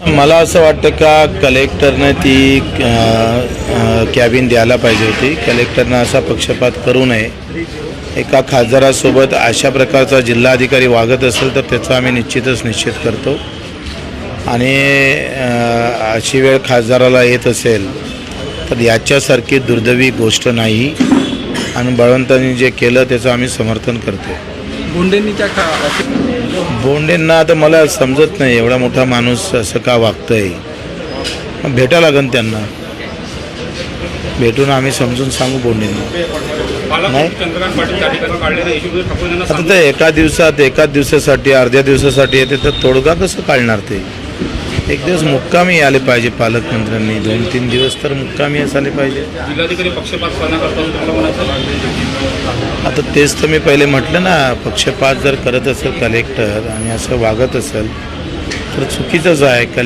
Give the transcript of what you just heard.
मला असं वाटतं का कलेक्टरने ती कॅबिन द्यायला पाहिजे होती. कलेक्टरनं असा पक्षपात करू नये. एका खासदारासोबत अशा प्रकारचा जिल्हाधिकारी वागत असेल तर त्याचा आम्ही निश्चित करतो. आणि अशी वेळ खासदाराला येत असेल तर याच्यासारखी दुर्दैवी गोष्ट नाही. आणि बळवंतांनी जे केलं त्याचं आम्ही समर्थन करतो. बोंडेंना आता मला समजत नाही, एवढा मोठा माणूस असं का वागतंय. भेटा लागेल त्यांना, भेटून आम्ही समजून सांगू बोंडेंना. नाही आता ते एका दिवसासाठी अर्ध्या दिवसासाठी येते तर तोडगा कसं काढणार. ते एक दिवस मुक्कामी आले पाहिजे पालकमंत्र्यांनी. 2-3 दिवस तर मुक्कामी आले पाहिजे. जिल्हाधिकारी पक्षपातपणा करतो. आता तेच तर मी पहिले म्हटलं ना, पक्षपात जर करत असेल कलेक्टर आणि असं वागत असेल तर चुकीचंच आहे.